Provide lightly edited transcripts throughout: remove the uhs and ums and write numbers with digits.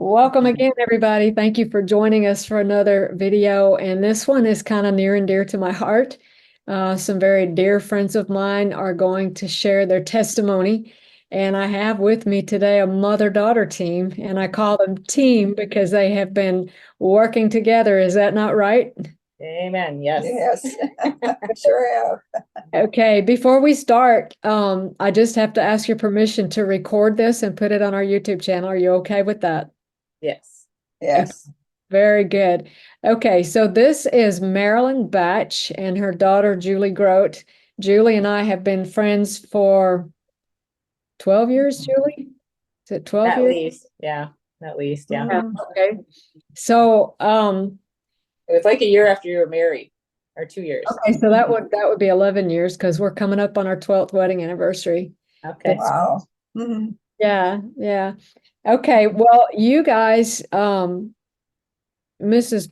Welcome again, everybody. Thank you for joining us for another video. And this one is kind of near and dear to my heart. Some very dear friends of mine are going to share their testimony. And I have with me today a mother-daughter team, and I call them team because they have been working together. Is that not right? Amen. Yes. Yes, sure have. Okay, before we start, I just have to ask your permission to record this and put it on our YouTube channel. Are you okay with that? Yes. Yes. Very good. Okay, so this is Marilyn Batch and her daughter Julie Grote. Julie and I have been friends for 12 years, Julie? Is it 12 At years? least. Yeah. At least. Yeah. Yeah, okay. So, It was like a year after you were married, or 2 years. okay, so that would be 11 years because we're coming up on our 12th wedding anniversary. Okay. Wow. Mhm. Yeah, yeah. Okay, well, you guys, Mrs.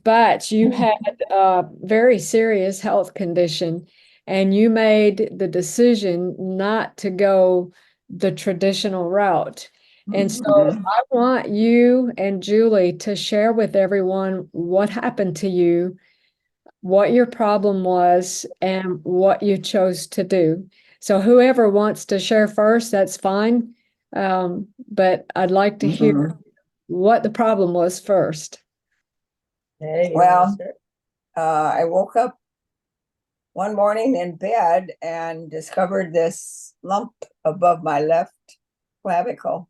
Batch, you had a very serious health condition and you made the decision not to go the traditional route. And so Mhm. I want you and Julie to share with everyone what happened to you, what your problem was, and what you chose to do. So whoever wants to share first, that's fine. But I'd like to hear Mhm. what the problem was first. Hey, you Well, wanna start? I woke up one morning in bed and discovered this lump above my left clavicle,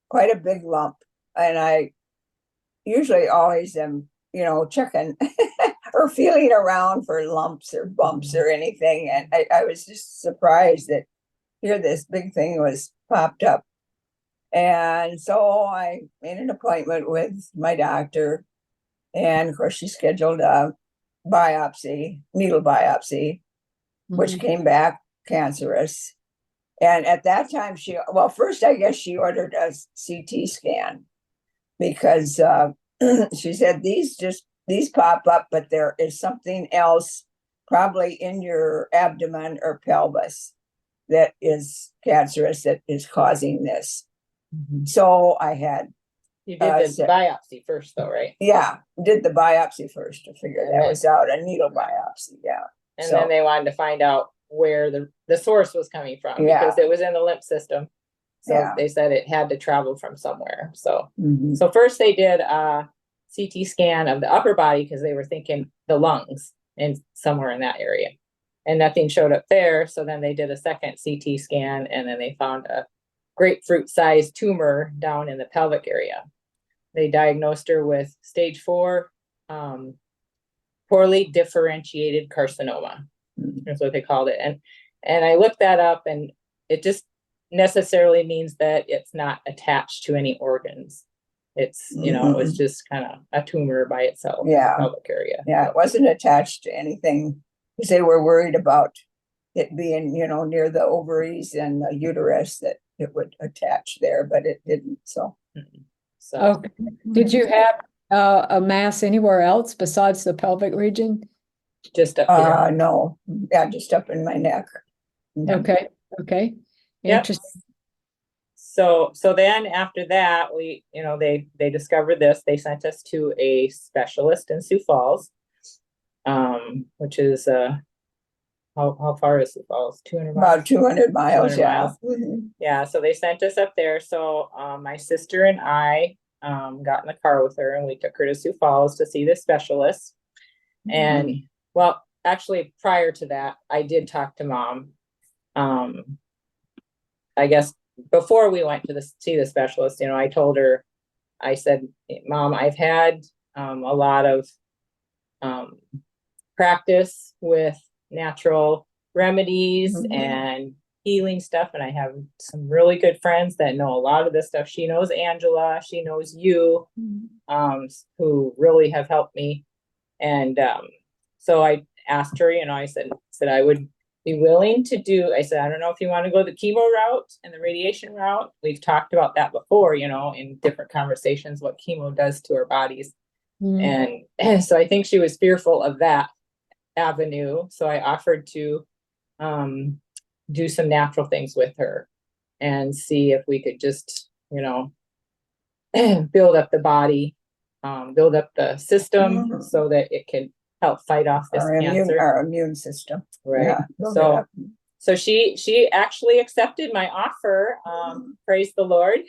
quite a big lump. And I usually always am, checking or feeling around for lumps or bumps or anything. And I was just surprised that here this big thing was popped up. And so I made an appointment with my doctor. And of course, she scheduled a biopsy, needle biopsy, which Mhm. came back cancerous. And at that time, well, first, I guess she ordered a CT scan because she said these pop up, but there is something else probably in your abdomen or pelvis that is cancerous that is causing this. So I had You did the so- biopsy first, though, right? yeah, did the biopsy first to figure And that then- was out, a needle biopsy. Yeah. And So- then they wanted to find out where the source was coming from Yeah. because it was in the lymph system. So Yeah. they said it had to travel from somewhere. So Mhm. so first they did a CT scan of the upper body because they were thinking the lungs and somewhere in that area. And nothing showed up there. So then they did a second CT scan and then they found a grapefruit-sized tumor down in the pelvic area. They diagnosed her with stage 4 poorly differentiated carcinoma. That's what they called it. And I looked that up and it just necessarily means that it's not attached to any organs. It's, it was just kind of a tumor by itself in Yeah. the pelvic area. Yeah, it wasn't attached to anything because they were worried about it being, near the ovaries and the uterus that it would attach there, but it didn't. So, So Okay. Did you have a mass anywhere else besides the pelvic region? just up here. no, yeah, just up in my neck. Mhm. Okay, okay. Yep. Interesting. So then after that, they discovered this. They sent us to a specialist in Sioux Falls, which is how far is Sioux Falls? 200 miles? About 200 miles. 200 Yeah. miles. Mhm. Yeah, so they sent us up there. So my sister and I got in the car with her and we took her to Sioux Falls to see the specialist. And well, actually, prior to that, I did talk to Mom. I guess before we went to see the specialist, I told her, I said, Mom, I've had a lot of practice with natural remedies and healing stuff. And I have some really good friends that know a lot of this stuff. She knows Angela, she knows you, who really have helped me. And so I asked her, I said I would be willing to do, I said, I don't know if you want to go the chemo route and the radiation route. We've talked about that before, in different conversations, what chemo does to our bodies. And so I think she was fearful of that avenue. So I offered to do some natural things with her and see if we could just, build up the body, build up the system Mhm. so that it can help fight off this cancer. Our immune system. Right. Yeah, build it So, up. so she actually accepted my offer. Praise the Lord.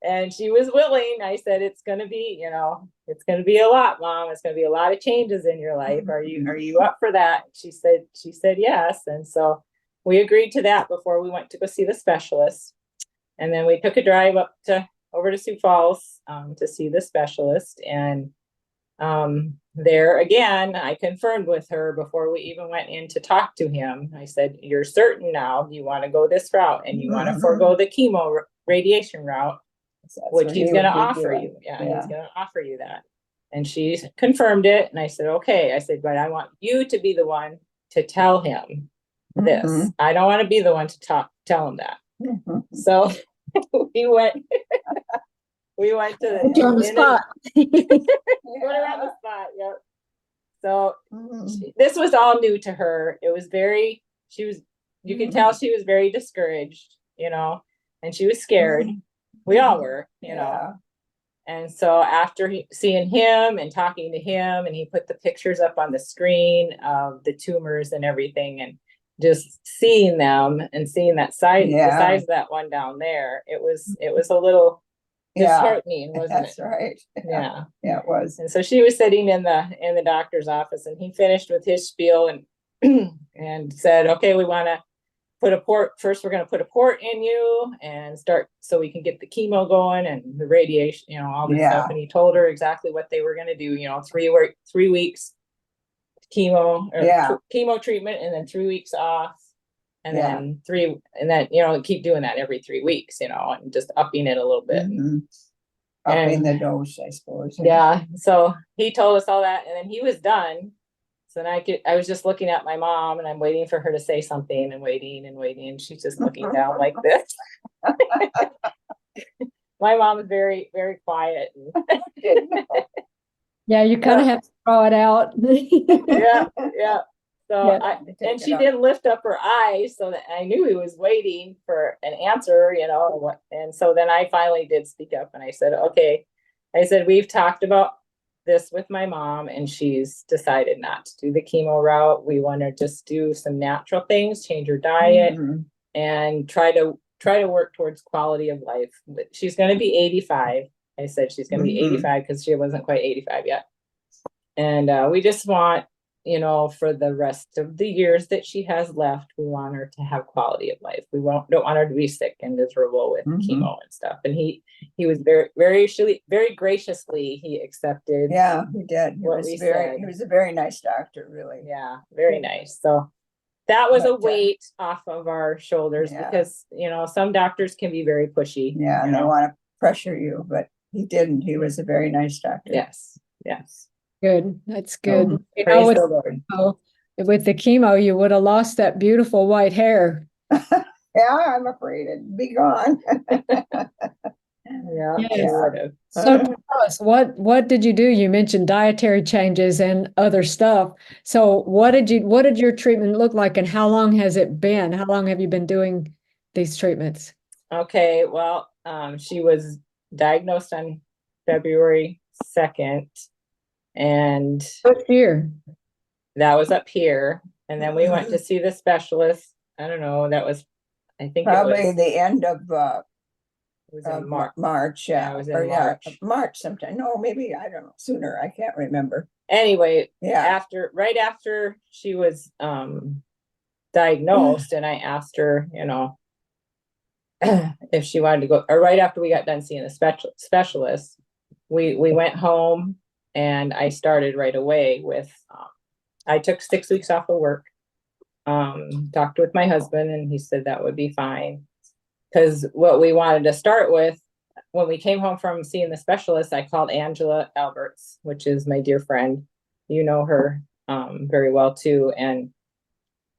And she was willing. I said, it's going to be, it's going to be a lot, Mom. It's going to be a lot of changes in your life. Are you up for that? She said yes. And so we agreed to that before we went to go see the specialist. And then we took a drive over to Sioux Falls, to see the specialist. And, there again, I confirmed with her before we even went in to talk to him. I said, you're certain now you want to go this route and you want to forego the chemo radiation route, which he's going to offer you. Yeah, he's going to offer you that. And she confirmed it. And I said, okay. I said, but I want you to be the one to tell him this. Mhm. I don't want to be the one to tell him that. Mhm. So we went to Put you on the spot. put her on the spot. Yep. So Mhm. this was all new to her. It was you could tell she was very discouraged, and she was scared. We all were, Yeah. And so after seeing him and talking to him, and he put the pictures up on the screen of the tumors and everything, and just seeing them and seeing that size, the size of that one down there, it was a little disheartening, wasn't That's it? right. Yeah. Yeah, it was. And so she was sitting in the doctor's office, and he finished with his spiel and and said, okay, we want to put a port first. We're going to put a port in you and start so we can get the chemo going and the radiation, all this stuff. And he told her exactly what they were going to do, 3 weeks chemo or chemo treatment, and then 3 weeks off. And then keep doing that every 3 weeks, and just upping it a little bit. Mhm. Upping the dose, I suppose. Yeah. So he told us all that, and then he was done. So then I was just looking at my mom, and I'm waiting for her to say something, and waiting and waiting. And she's just looking down like this. My mom is very, very quiet. Yeah, you kind of have to draw it out. Yeah. So Yeah. and she did lift up her eyes so that I knew he was waiting for an answer, and so then I finally did speak up, and I said, okay, we've talked about this with my mom, and she's decided not to do the chemo route. We want to just do some natural things, change her diet, and try to work towards quality of life. She's going to be 85. I said she's going to be 85 because she wasn't quite 85 yet. And we just want, for the rest of the years that she has left, we want her to have quality of life. We don't want her to be sick and miserable with chemo and stuff. And he was very, very, very graciously, he accepted. Yeah, he did. He was a very nice doctor, really. Yeah, very nice. So that was a weight off of our shoulders because, some doctors can be very pushy. Yeah, and they want to pressure you, but he didn't. He was a very nice doctor. Yes. Good. That's good. Praise the Lord. With the chemo, you would have lost that beautiful white hair. Yeah, I'm afraid it'd be gone. Yeah. So tell us, what did you do? You mentioned dietary changes and other stuff. So what did your treatment look like, and how long has it been? How long have you been doing these treatments? Okay, well, she was diagnosed on February 2nd, and What year? that was up here. And then we went to see the specialist. I don't know, I think probably the end of it was in March. March, Yeah, it was in March. March sometime. No, maybe, I don't know, sooner. I can't remember. Anyway, right after she was diagnosed, and I asked her, if she wanted to go, or right after we got done seeing the specialist, we went home, and I started right away with, I took 6 weeks off of work, talked with my husband, and he said that would be fine. Because what we wanted to start with, when we came home from seeing the specialist, I called Angela Alberts, which is my dear friend. You know her very well too. And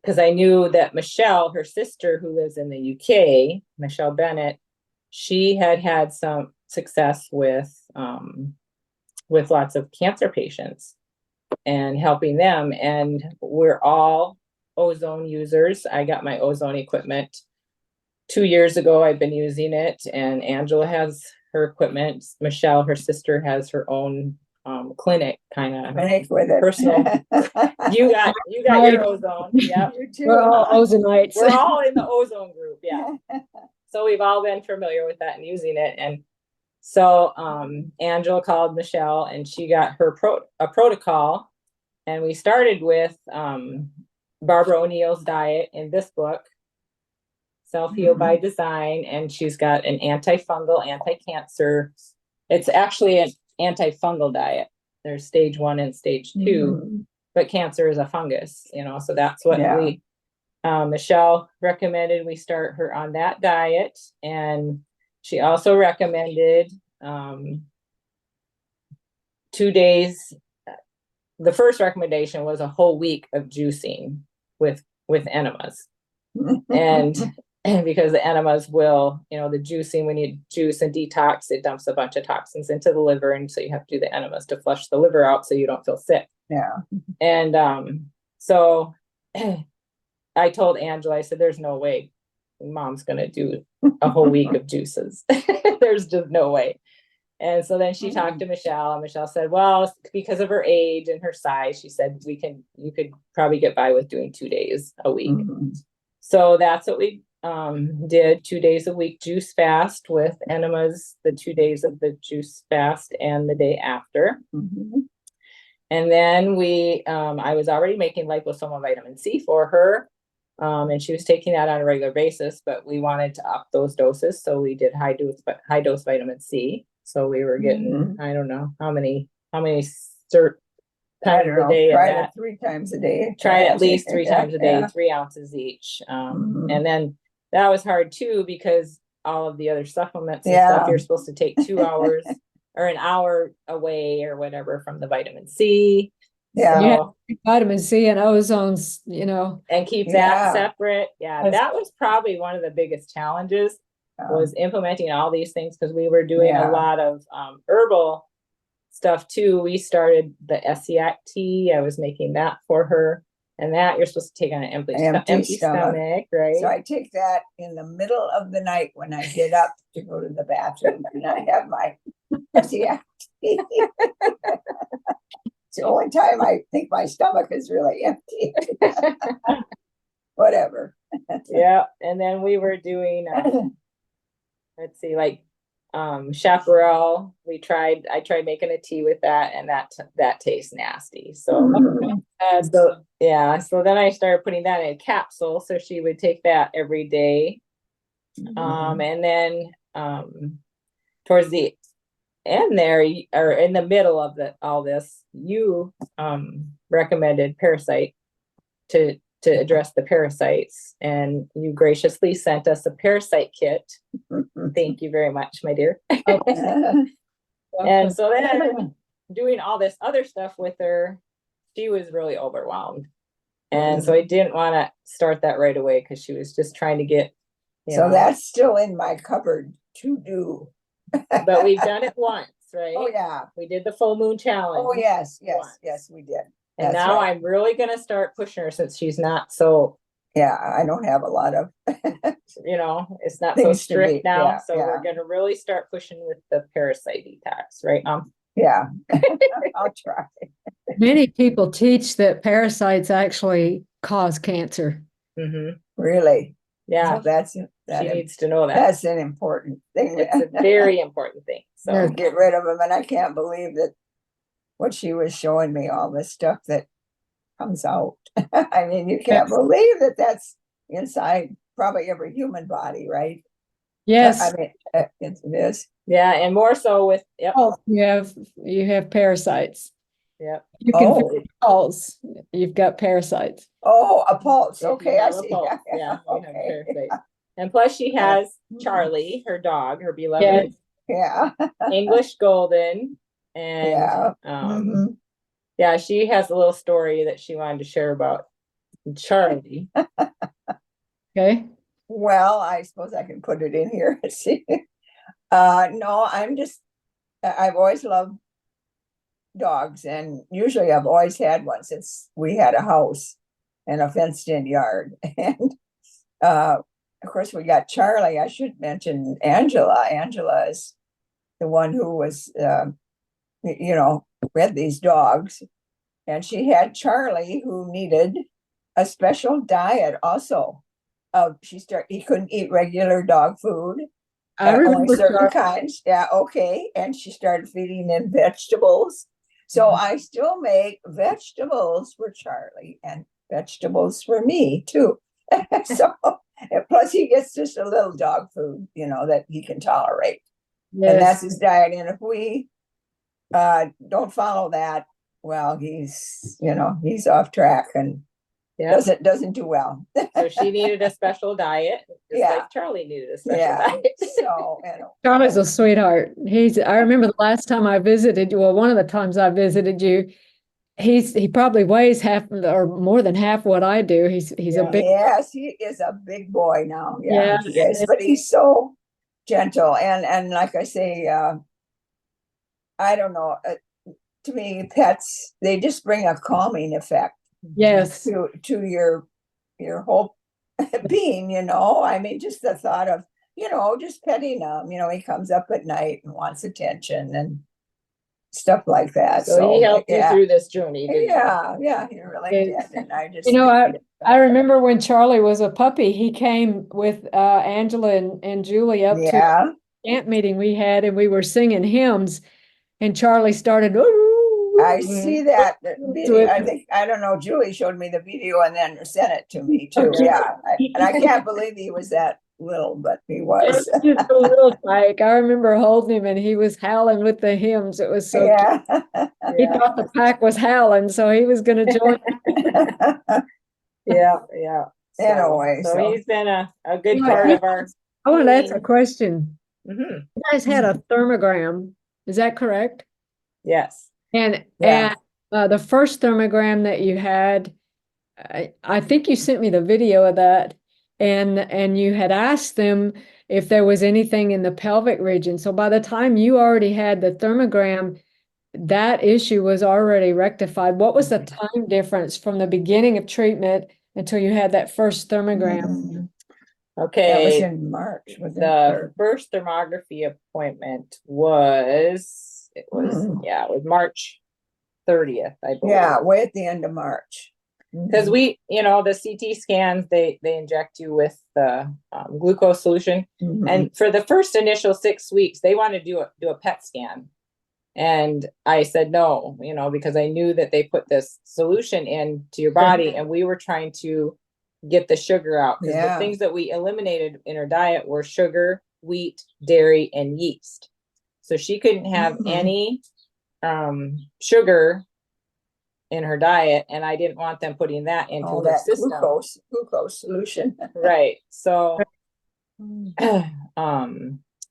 because I knew that Michelle, her sister who lives in the UK, Michelle Bennett, she had some success with lots of cancer patients and helping them. And we're all ozone users. I got my ozone equipment 2 years ago. I've been using it, and Angela has her equipment. Michelle, her sister, has her own clinic, kind of Finish with it. personal. You got your ozone. Yeah. You too, We're all huh? ozonites. We're all in the ozone group. Yeah. So we've all been familiar with that and using it. And so Angela called Michelle and she got her a protocol. And we started with Barbara O'Neill's diet in this book, Self-Heal by Design. And she's got an antifungal, anti-cancer. It's actually an antifungal diet. There's stage 1 and stage 2, but cancer is a fungus, so that's what we Michelle recommended we start her on that diet. And she also recommended 2 days. The first recommendation was a whole week of juicing with enemas. And because the enemas will, the juicing, when you juice and detox, it dumps a bunch of toxins into the liver. And so you have to do the enemas to flush the liver out so you don't feel sick. Yeah. And so I told Angela, I said, there's no way Mom's going to do a whole week of juices. There's just no way. And so then she talked to Michelle, and Michelle said, well, because of her age and her size, she said, you could probably get by with doing 2 days a week. So that's what we did, 2 days a week juice fast with enemas, the 2 days of the juice fast and the day after. And then I was already making liposomal vitamin C for her. And she was taking that on a regular basis, but we wanted to up those doses. So we did high dose vitamin C. So we were getting, I don't know how many times a day. Try it 3 times a day. Try it at least 3 times a day, 3 ounces each. And then that was hard too, because all of the other supplements and stuff, you're supposed to take 2 hours or an hour away or whatever from the vitamin C. Yeah, vitamin C and ozones, and keep that separate. Yeah, that was probably one of the biggest challenges was implementing all these things, because we were doing a lot of herbal stuff too. We started the Essiac tea. I was making that for her, and that you're supposed to take on an empty stomach, right? So I take that in the middle of the night when I get up to go to the bathroom, and I have my Essiac tea. It's the only time I think my stomach is really empty. Whatever. Yeah, and then we were doing let's see, like chaparral. I tried making a tea with that, and that tastes nasty. So so then I started putting that in a capsule, so she would take that every day. And then towards the end there, or in the middle of all this, you recommended Parasite to address the parasites, and you graciously sent us a parasite kit. Thank you very much, my dear. And so then doing all this other stuff with her, she was really overwhelmed. And so I didn't want to start that right away, because she was just trying to get, so that's still in my cupboard to do. But we've done it once, right? Oh yeah. We did the full moon challenge. Oh yes, once. we did. And now I'm really going to start pushing her, since she's not so. Yeah, I don't have a lot of. It's not so strict now. So we're going to really start pushing with the parasite detox, right, Mom? Yeah, I'll try. Many people teach that parasites actually cause cancer. Really? Yeah. So she needs to know that. That's an important thing. It's a very important thing. So get rid of them. And I can't believe that what she was showing me, all this stuff that comes out. I mean, you can't believe that that's inside probably every human body, right? Yes. I mean, it is. Yeah, and more so with you have parasites. Yeah. You can feel pulse. You've got parasites. Oh, a pulse. Okay, I see. Pulse. Yeah. We have parasites. And plus she has Charlie, her dog, her beloved English Golden. And she has a little story that she wanted to share about Charlie. Okay. Well, I suppose I can put it in here. See, no, I've always loved dogs, and usually I've always had one since we had a house and a fenced-in yard. And of course, we got Charlie. I should mention Angela. Angela is the one who was, bred these dogs. And she had Charlie, who needed a special diet also. He couldn't eat regular dog food, I only remember certain Charlie. kinds. Yeah, okay. And she started feeding him vegetables. So I still make vegetables for Charlie and vegetables for me too. So, and plus he gets just a little dog food, that he can tolerate. And that's Yes. his diet. And if we don't follow that, well, he's off track and Yeah. doesn't do well. So she needed a special diet, just Yeah. like Charlie needed a special Yeah. diet. So, Charlie's a sweetheart. I remember the last time I visited you, well, one of the times I visited you, he probably weighs half or more than half what I do. He's a Yeah. big, yes, he is a big boy now. Yeah, he is, but he's so gentle. And like I say, I don't know. To me, pets, they just bring a calming effect yes. to your whole being, I mean, just the thought of, just petting him, he comes up at night and wants attention and stuff like that. So he helped you yeah. through this journey, didn't Yeah, he really Yes. did. And I just, I remember when Charlie was a puppy, he came with Angela and Julie up to yeah, a camp meeting we had, and we were singing hymns, and Charlie started. I see that video. with- I don't know, Julie showed me the video and then sent it to me too. Okay. Yeah. And I can't believe he was that little, but he was. Just a little like I remember holding him, and he was howling with the hymns. It was so cute. Yeah. He thought the pack was howling, so he was going to join. Yeah. Anyway, so so- he's been a good Yeah, part he- of our. I want to ask a question. Mhm. You guys had a thermogram, is that correct? Yes. And Yeah. the first thermogram that you had, I think you sent me the video of that, and you had asked them if there was anything in the pelvic region. So by the time you already had the thermogram, that issue was already rectified. What was the time difference from the beginning of treatment until you had that first thermogram? Mhm. Okay. That was in March. Was The first thermography appointment was, it was March 30th, I believe. Yeah, way at the end of March. Because we, the CT scans, they inject you with the glucose solution. Mhm. And for the first initial 6 weeks, they want to do a PET scan. And I said no, because I knew that they put this solution into your body, and we were trying to get the sugar out. Because Yeah. the things that we eliminated in her diet were sugar, wheat, dairy, and yeast. So she couldn't have Mhm. any sugar in her diet, and I didn't want them putting that into all her that system. glucose solution. Right. So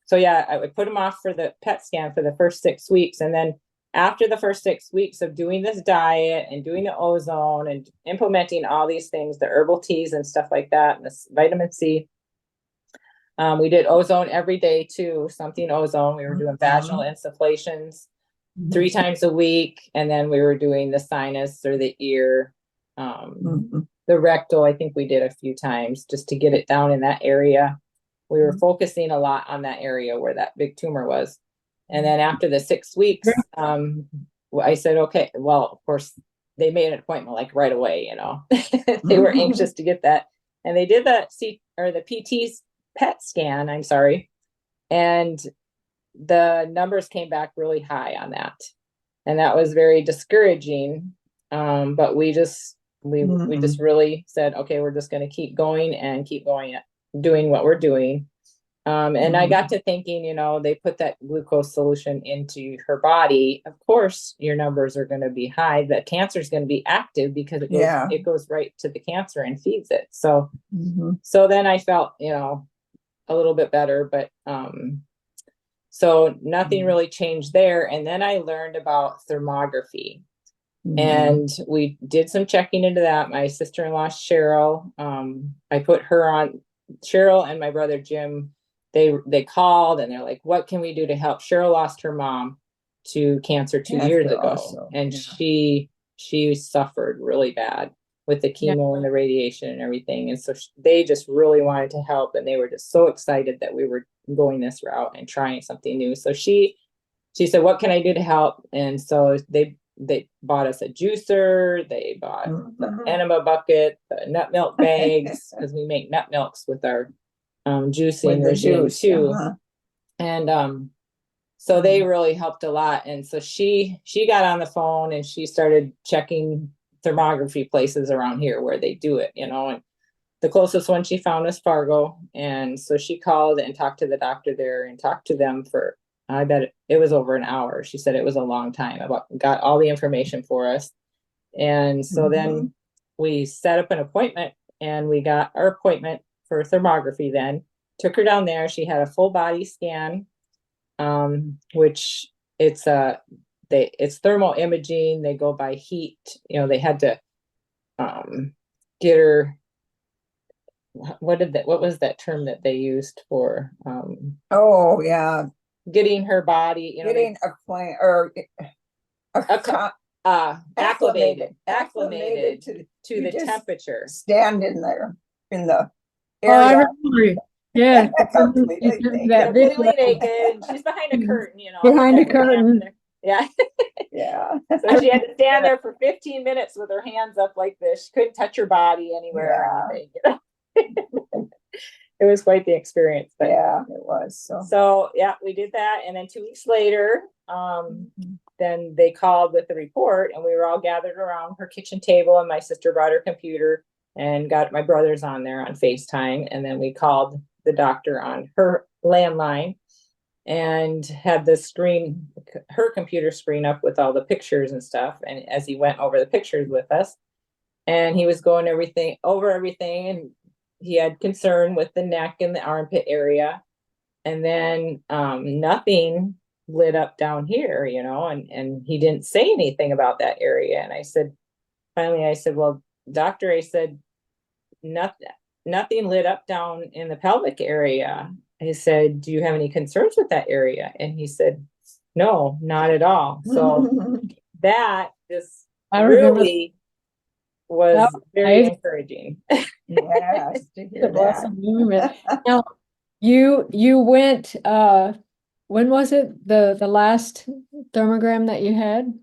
so yeah, I would put them off for the PET scan for the first 6 weeks. And then after the first 6 weeks of doing this diet and doing the ozone and implementing all these things, the herbal teas and stuff like that, and this vitamin C, we did ozone every day too, something ozone. We were doing vaginal insufflations 3 times a week. And then we were doing the sinus or the ear, Mhm. the rectal, I think we did a few times just to get it down in that area. We were focusing a lot on that area where that big tumor was. And then after the 6 weeks, I said, okay, well, of course, they made an appointment like right away, they were anxious to get that. And they did the PT PET scan, I'm sorry. And the numbers came back really high on that. And that was very discouraging. But we just really said, okay, we're just going to keep going and keep going doing what we're doing. And I got to thinking, they put that glucose solution into her body. Of course, your numbers are going to be high. The cancer is going to be active because it goes right to the cancer and feeds it. So, so then I felt, a little bit better, but, so nothing really changed there. And then I learned about thermography. And we did some checking into that. My sister-in-law, Cheryl, I put her on. Cheryl and my brother, Jim, they called and they're like, what can we do to help? Cheryl lost her mom to cancer 2 years ago. Also, and yeah. she suffered really bad with the chemo and the radiation and everything. And so they just really wanted to help. And they were just so excited that we were going this route and trying something new. So she said, what can I do to help? And so they bought us a juicer, they bought the Mhm. enema bucket, the nut milk bags, because we make nut milks with our juicing With the regime juice, too. uh-huh. And so they really helped a lot. And so she got on the phone and she started checking thermography places around here where they do it, and the closest one she found was Fargo. And so she called and talked to the doctor there and talked to them for, I bet it was over an hour. She said it was a long time, got all the information for us. And so then we set up an appointment and we got our appointment for thermography then. Took her down there. She had a full body scan, which it's thermal imaging. They go by heat. They had to get her, what was that term that they used for Oh, yeah, getting her body, getting acquainted or Acc- acclimated to to you the just temperature. stand in there in the Oh, I area. remember. Yeah. Completely That naked. video. Completely naked. She's behind a curtain, Behind a that would happen curtain. there. Yeah. Yeah. So she had to stand there for 15 minutes with her hands up like this. She couldn't touch her body anywhere or anything. It was quite the experience. But Yeah, it was. so yeah, we did that. And then 2 weeks later, then they called with the report and we were all gathered around her kitchen table and my sister brought her computer and got my brothers on there on FaceTime. And then we called the doctor on her landline and had the screen, her computer screen up with all the pictures and stuff. And as he went over the pictures with us, and he was going over everything, and he had concern with the neck and the armpit area. And then nothing lit up down here, and he didn't say anything about that area. And finally I said, well, doctor, I said, nothing lit up down in the pelvic area. I said, do you have any concerns with that area? And he said, no, not at all. So that just I remember really was that was very amazing. encouraging. Yes, to The hear that. blessing moment. Now, you went, when was it? The last thermogram that you had?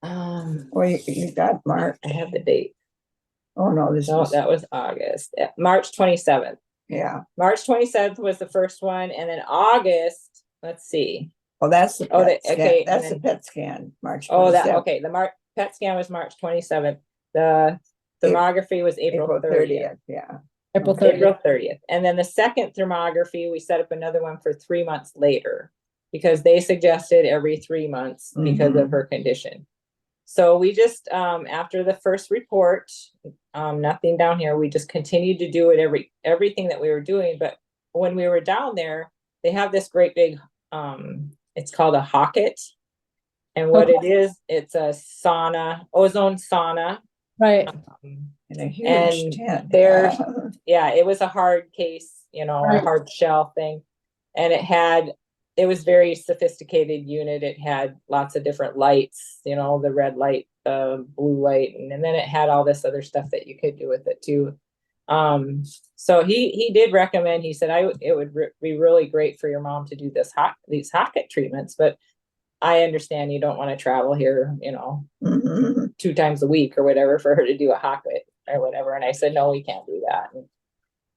Well, you got March. I have the date. Oh, no, That was August, March 27th. Yeah. March 27th was the first one. And then August, let's see. Well, that's the Oh, PET scan. okay, That's and the PET scan, March Oh, 27th. okay. The PET scan was March 27th. The thermography was April 30th. Yeah. April 30th. April 30th. And then the second thermography, we set up another one for 3 months later because they suggested every 3 months because of her condition. So we just, after the first report, nothing down here, we just continued to do it everything that we were doing. But when we were down there, they have this great big, it's called a Hocket. And what it is, it's a sauna, ozone sauna. Right. In a huge And tent. yeah, it was a hard case, Right. a hard shell thing. And it was very sophisticated unit. It had lots of different lights, the red light, the blue light, and then it had all this other stuff that you could do with it too. So he did recommend, he said, it would be really great for your mom to do these Hocket treatments, but I understand you don't want to travel here, 2 times a week or whatever for her to do a Hocket or whatever. And I said, no, we can't do that. And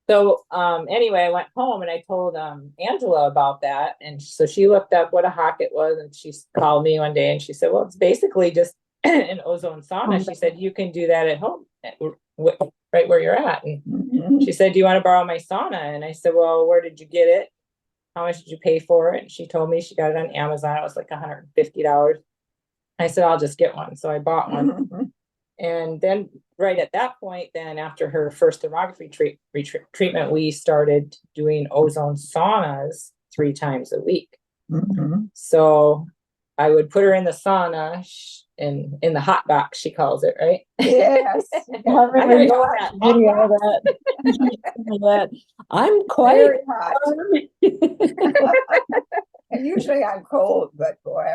so anyway, I went home and I told Angela about that. And so she looked up what a Hocket was and she called me one day and she said, well, it's basically just an ozone sauna. She said, you can do that at home, right where you're at. And she said, do you want to borrow my sauna? And I said, well, where did you get it? How much did you pay for it? And she told me she got it on Amazon. It was like $150. I said, I'll just get one. So I bought one. And then right at that point, then after her first thermography treatment, we started doing ozone saunas 3 times a week. So I would put her in the sauna in the hot box, she calls it, right? Yes. I remember go with that. video of that. I'm quite Very hot. And usually I'm cold, but boy,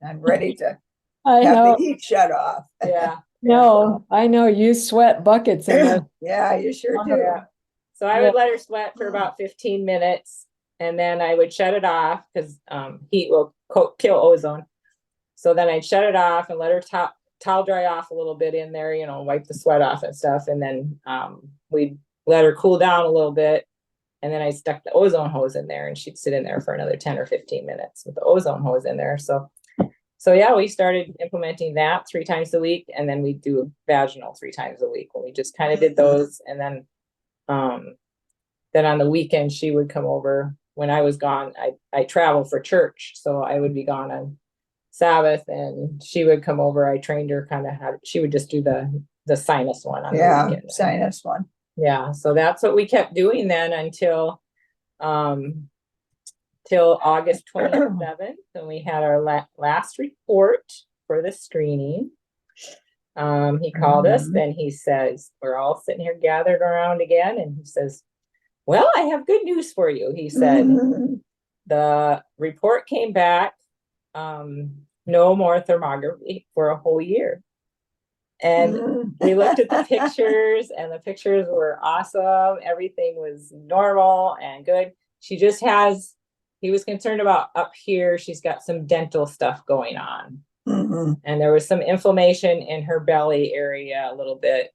I'm ready to I have know. the heat shut off. Yeah. No, I know you sweat buckets in those. Yeah, you sure do. Yeah. So I would let her sweat for about 15 minutes. and then I would shut it off because heat will kill ozone. So then I'd shut it off and let her towel dry off a little bit in there, you know, wipe the sweat off and stuff. And then we'd let her cool down a little bit. And then I stuck the ozone hose in there, and she'd sit in there for another 10 or 15 minutes with the ozone hose in there. So yeah, we started implementing that 3 times a week, and then we do vaginal 3 times a week when we just kind of did those. And then on the weekend, she would come over when I was gone. I travel for church, so I would be gone on Sabbath, and she would come over. I trained her kind of how she would just do the sinus one on the Yeah, weekend. sinus one. Yeah, so that's what we kept doing then until till August 27th, and we had our last report for the screening. He called us, Mhm. and he says, we're all sitting here gathered around again, and he says, well, I have good news for you. He said, Mhm. the report came back, no more thermography for a whole year. And Mhm. we looked at the pictures, and the pictures were awesome. Everything was normal and good. She just he was concerned about up here. She's got some dental stuff going on. Mhm. And there was some inflammation in her belly area a little bit.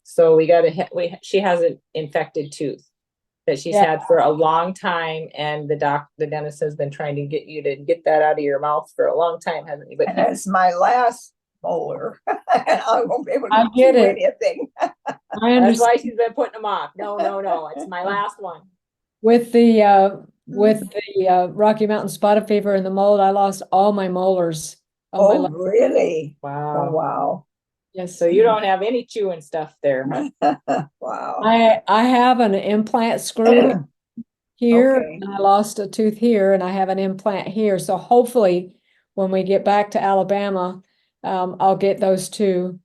So she has an infected tooth that she's Yeah. had for a long time. And the dentist has been trying to get you to get that out of your mouth for a long time, hasn't he? But And it's my last molar. I won't be able I to get do it. anything. I that's understand. why she's been putting them off. No, it's my last one. With the Rocky Mountain spotted fever and the mold, I lost all my molars. All my Oh, really? Oh, Wow. wow. yes. So you don't have any chewing stuff there, huh? Wow. I have an implant screw here, Okay. and I lost a tooth here, and I have an implant here. So hopefully, when we get back to Alabama, I'll get those two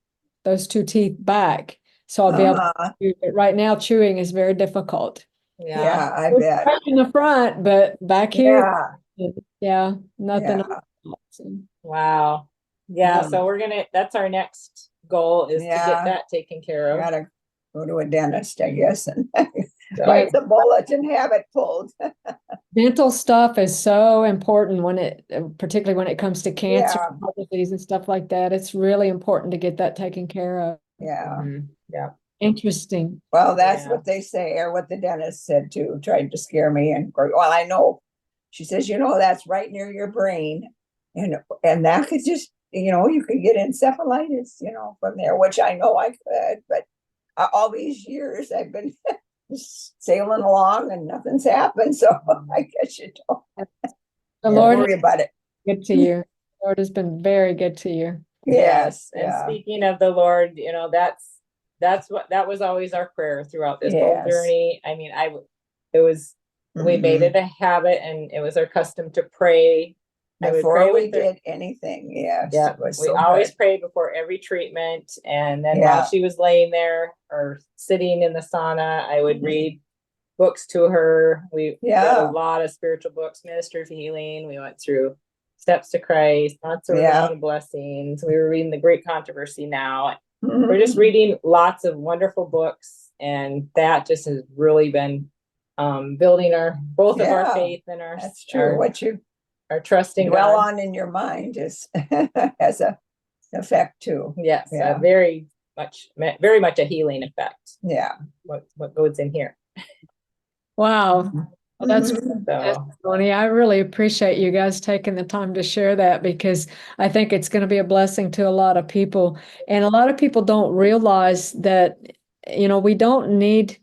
teeth back. So I'll be able to Uh-huh. chew. But right now, chewing is very difficult. Yeah, I It's bet. right in the front, but back here, Yeah, nothing. yeah, Wow. Yeah. Yeah. So that's our next goal is to Yeah. get that taken care of. gotta go to a dentist, I guess, and So- bite the bullet and have it pulled. Dental stuff is so important particularly when it comes to cancer, Yeah. heart disease and stuff like that. It's really important to get that taken care of. Yeah. Mhm. Yeah. Interesting. Well, that's Yeah. what they say, or what the dentist said too, tried to scare me. And well, I know. She says, that's right near your brain, and that could just, you could get encephalitis, from there, which I know I could, but all these years I've been sailing along and nothing's happened. So I guess you don't The Lord worry about it. is good to you. The Lord has been very good to you. Yes. And Yeah. speaking of the Lord, that was always our prayer throughout this whole Yes. journey. I mean, we made it a habit, and it was our custom to pray. I would pray Before we with her. did anything. Yes. Yeah, It was we so always good. prayed before every treatment. And then Yeah. while she was laying there or sitting in the sauna, I would read books to her. We read Yeah. a lot of spiritual books, Ministry of Healing. We went through Steps to Christ, Lots of Yeah. Around Blessings. We were reading The Great Controversy now. Mhm. We're just reading lots of wonderful books, and that just has really been building both of our Yeah, faith and That's true. What you our trusting dwell God. on in your mind is has a effect too. Yes, Yeah. very much a healing effect. Yeah. What goes in here? Wow. Well, that's Mhm. So testimony. I really appreciate you guys taking the time to share that, because I think it's going to be a blessing to a lot of people. And a lot of people don't realize that, we don't need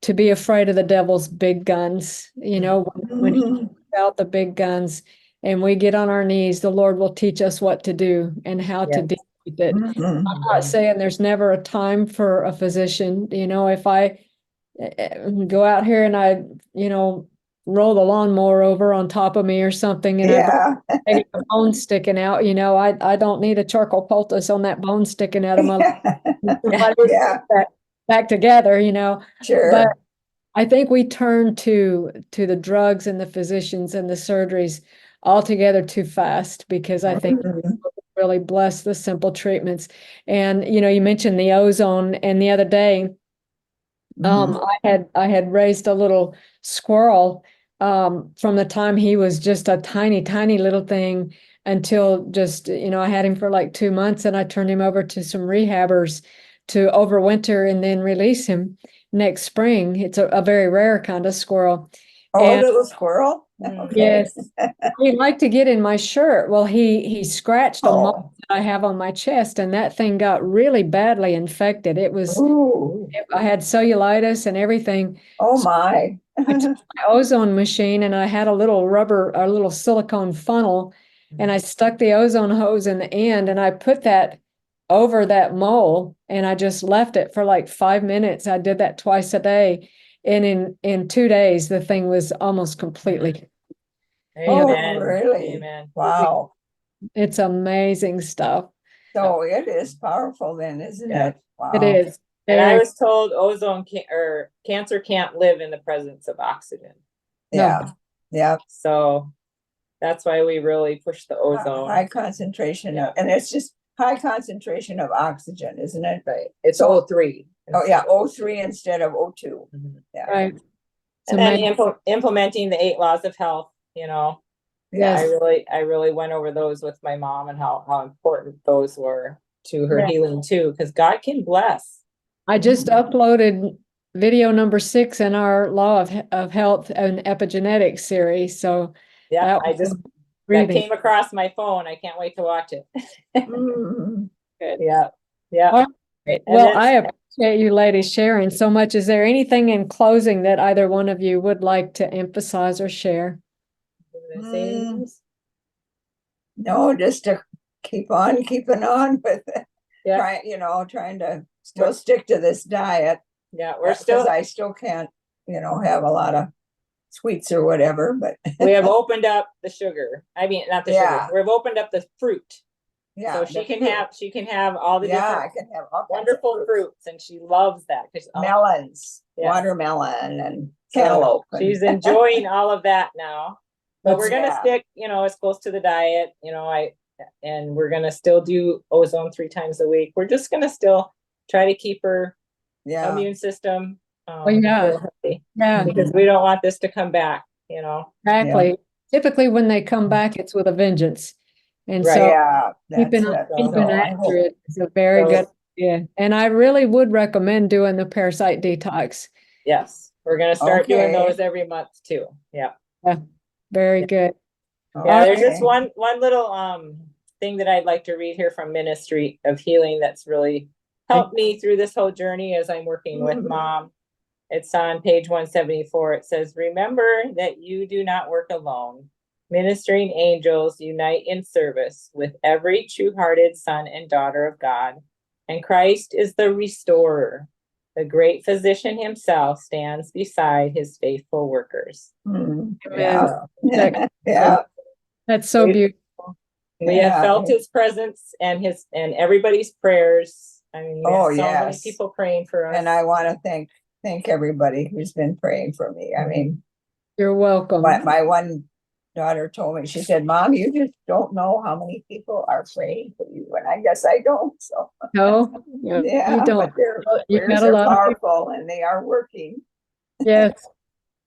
to be afraid of the devil's big guns. When he Mhm. gets out the big guns and we get on our knees, the Lord will teach us what to do and how to Yes. deal with it. Mhm. I'm not saying there's never a time for a physician. If I go out here and I, roll the lawnmower over on top of me or something, and Yeah. I got a bone sticking out, I don't need a charcoal poultice on that bone sticking out of my Yeah. back together, But Sure. I think we turn to the drugs and the physicians and the surgeries altogether too fast, because I think Mhm. really bless the simple treatments. And you mentioned the ozone, and the other day Mhm. I had raised a little squirrel from the time he was just a tiny, tiny little thing until just, I had him for like 2 months and I turned him over to some rehabbers to overwinter and then release him next spring. It's a very rare kind of squirrel. Oh, a And little squirrel? Mm. Okay. yes, he liked to get in my shirt. Well, he scratched a mark Oh, that I have on my chest, and that thing got really badly infected. ooh, I had cellulitis and everything. oh my. I took my ozone machine and I had a little silicone funnel, and I stuck the ozone hose in the end and I put that over that mole and I just left it for like 5 minutes. I did that twice a day. And in 2 days, the thing was almost completely. Oh, Amen. really? Amen. Wow. It's amazing stuff. So it is powerful then, isn't Yeah. it? Wow. It is. And I Very- was told or cancer can't live in the presence of oxygen. Yeah, yeah. So that's why we really push the High ozone. concentration, Yeah. and it's just high concentration of oxygen, isn't it? Right. It's So- O3. Oh, yeah, O3 instead of O2. Mhm. Yeah. Right. It's And then amazing. implementing the 8 laws of health, Yes. I really went over those with my mom and how important those were to her Yeah. healing too, because God can bless. I just uploaded video number 6 in our Law of Health and Epigenetics series. So Yeah, that I was just that breathing. came across my phone. I can't wait to watch it. Mm. Good. Yeah. Yeah. All right. And Well, then- I appreciate you ladies sharing so much. Is there anything in closing that either one of you would like to emphasize or share? No, just to keep on keeping on with it. Yeah. Trying to still stick to this diet. Yeah, we're still Because I still can't, have a lot of sweets or whatever, but we have opened up the sugar. I mean, not the Yeah. sugar. We've opened up the fruit. yeah. So she the can fruit. have all the Yeah, I different can have all kinds of wonderful fruits, and she loves that because melons, Yeah. watermelon and So cantaloupe. she's enjoying all of that now. But we're gonna Yeah. stick, as close to the diet, and we're gonna still do ozone 3 times a week. We're just gonna still try to keep her Yeah. immune system yeah. real healthy, Yeah, because we don't want this to come back, exactly. Typically, when they come back, it's with a vengeance. And Right. so Yeah. keeping, that's it. keeping So I after hope- it is a very So- good idea. And I really would recommend doing the parasite detox. Yes, we're gonna start doing Okay. those every month too. Yeah. Very good. Yeah, there's Okay. just one little thing that I'd like to read here from Ministry of Healing that's really helped me through this whole journey as I'm working with Mhm. Mom. It's on page 174. It says, "Remember that you do not work alone. Ministering angels unite in service with every true-hearted son and daughter of God, and Christ is the restorer. The great physician himself stands beside his faithful workers." Mm, Amen. yeah. Yeah. That's so We- beautiful. We have Yeah. felt his presence and everybody's prayers. I mean, we Oh, have so many yes. people praying for us. And I want to thank everybody who's been praying for me. I mean, You're welcome. my one daughter told me, she said, "Mom, you just don't know how many people are praying for you." And I guess I don't. So No, you yeah, don't. but their You prayers got a are lot of people. powerful and they are working. Yes.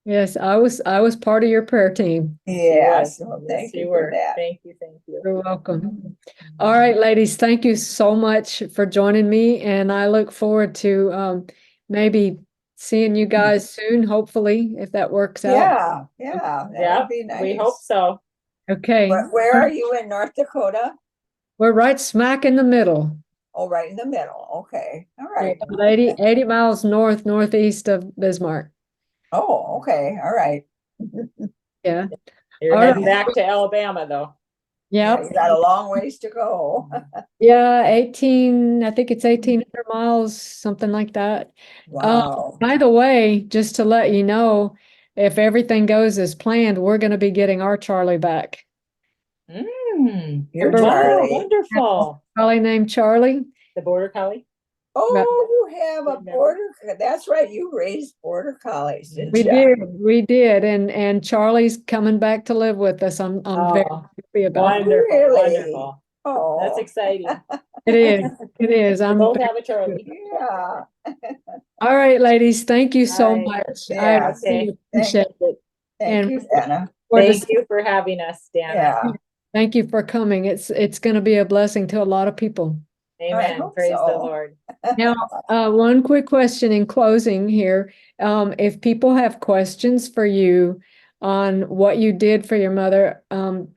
Yes, I was part of your prayer team. Yeah. was. So Yes, thank you were. for that. Thank you. Thank you. You're welcome. All right, ladies, thank you so much for joining me, and I look forward to maybe seeing you guys soon, hopefully, if that works out. Yeah, that Yeah, would be nice. we hope so. Okay. Where are you in North Dakota? We're right smack in the middle. Oh, right in the middle. Okay. All right. 80 miles northeast of Bismarck. Oh, okay. All right. Yeah. You're All heading right. back to Alabama though. Yep. You got a long ways to go. Yeah, I think it's 1,800 miles, something like that. Wow. By the way, just to let you know, if everything goes as planned, we're going to be getting our Charlie back. You're Remember- Charlie. Wonderful. Collie named Charlie. The border collie. Oh, you have a Remember. border. That's right. You raised border collies, didn't We you? did, and Charlie's coming back to live with us. I'm very Oh, happy about it. wonderful, Really? wonderful. Oh, That's exciting. It is. It is. I'm Both have a Charlie. Yeah. all right, ladies. Thank you so All right. much. I Yeah, really okay. appreciate it. Thank And you, Dana. for this- Thank you for having us, Dana. Yeah, thank you for coming. It's going to be a blessing to a lot of people. Amen. hope Praise the so. Lord. Now, one quick question in closing here. If people have questions for you on what you did for your mother,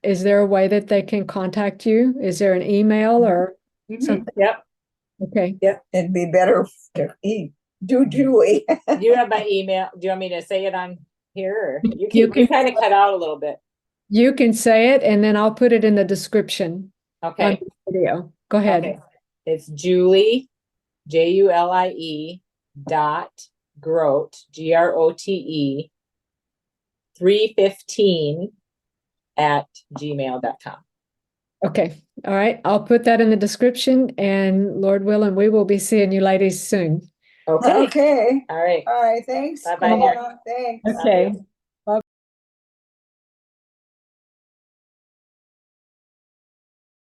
is there a way that they can contact you? Is there an email or Mhm. something? Yep. Okay. It'd be better to do Julie. Do you have my email? Do you want me to say it on here? Or you You can, you can- kind of cut out a little bit. You can say it and then I'll put it in the description on Okay. the video. Go ahead. Okay. It's Julie, Julie .grote, GROTE 315 at gmail.com. Okay. All right. I'll put that in the description and Lord willing, we will be seeing you ladies soon. Okay. Okay, All right. all right, thanks. Bye-bye, Dana. dear. Thanks. Okay.